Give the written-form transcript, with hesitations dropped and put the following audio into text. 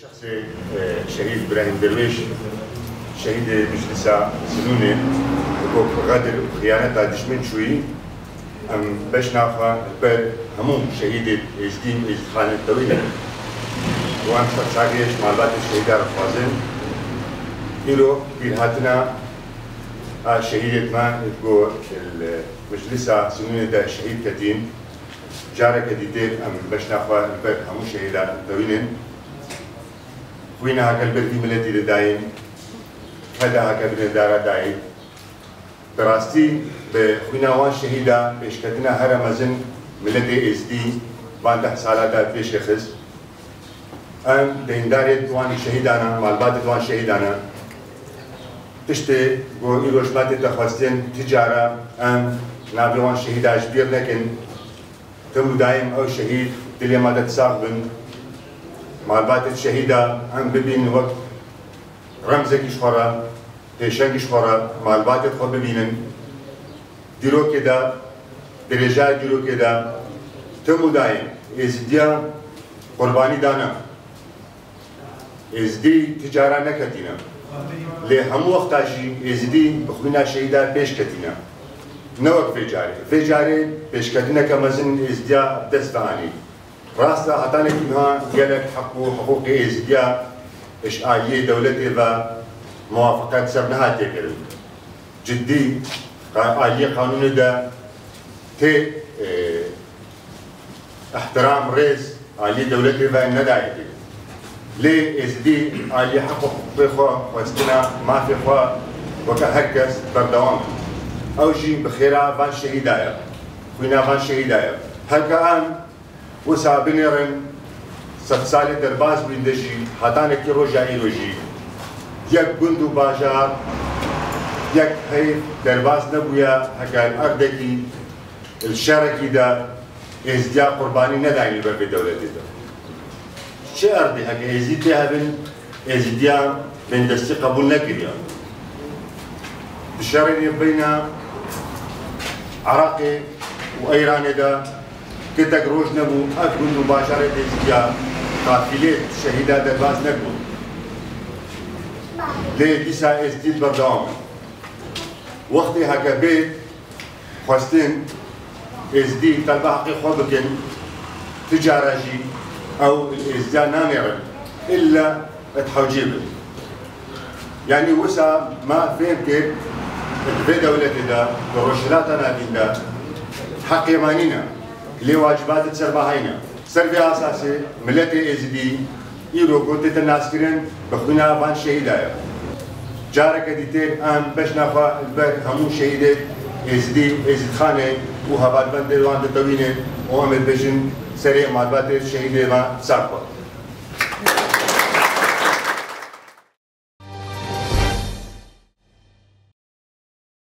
شخص شهيد إبراهيم درويش شهيد مجلس سنوني غادر وخيانة دشمن شوي أم باش ناخا البال هموم شهيد إجديم إجدخان الطويلة وأم شخصاقيش معلومات الشهيدة رفاظين إلو بيرهاتنا شهيدة ما تقول المجلس سنوني دا شهيد كتين جارك ديتين أم باش ناخا البال هموم شهيدة الطويلة خوينا هكا البردي ملتي لداين هذا هكا بن دارا داين براستي بخوينا وان شهيدا بيشكتنا هرا مزن ملتي اس دي بانده سالا دا بيش خز ام دينداري وان شهيدانا مالبات وان شهيدانا تشتي بو إيروشماتي تخواستين تجارة ام نابي وان شهيدا اجبير لكن تمو دايم او شهيد دليا ما تتساق بن مالبات الشهيدة هم ببين وقت رمزك يشخرا تيشنك يشخرا مالبات خو ببينن ديرو كده درجات ديرو كده تمو دايم ازديا قرباني دانا ازدي تجارة نكتنا لهم وقتاجي ازدي بخوينا شهيدة بيش كتنا نوك فيجاري بيش كتنا كمزن ازديا دستاني راستا عطانا كيما ديالك حقوق ازديا اشعالية دولتي و موافقات سرنها تكرر جدي آلية قانون دا تي احترام رئيس آلية دولتي و ندايتي ليه ازدي آلية حقوق بخوا خواستنا ما في خوا وكهركس بردوام او جي بخيرا فان شهيدايا خوينا فان شهيدايا هكا ان وسا بنيرن سالي درباز بندجي هاتان كي روجا ايروجي يك بندو باجار يك هيف درباز نبويا هكا اردكي الشركي دا ازديا قرباني ندعي الباب دولتي دا شي اردي هكا ازديا بن ازديا من دستي قبول نكريا الشركي بين عراقي وايراني دا كتك روج نبو أكبر مباشرة إزديا قافلة شهيدة درباز نبو ليه ديسا إزديد بردوام وقتي هكا بيت خواستين إزدي طلبة حقي خوبكن تجارة جي أو الإزديا نامرن إلا تحوجيبن يعني وسا ما فهمت في دولتي دا بروشلاتنا دين دا حق يمانينا لي واجبات تسرباهينا سربي اساسي ملتي ازدي يرو قلت الناس كرين بخونا فان شهيدايا جارك ديتين ام باش نافا البر همو شهيدة ازدي ازد خانه وهبات بند وان تطوينه وامد بجن سريع مالبات الشهيدة ما ساقبا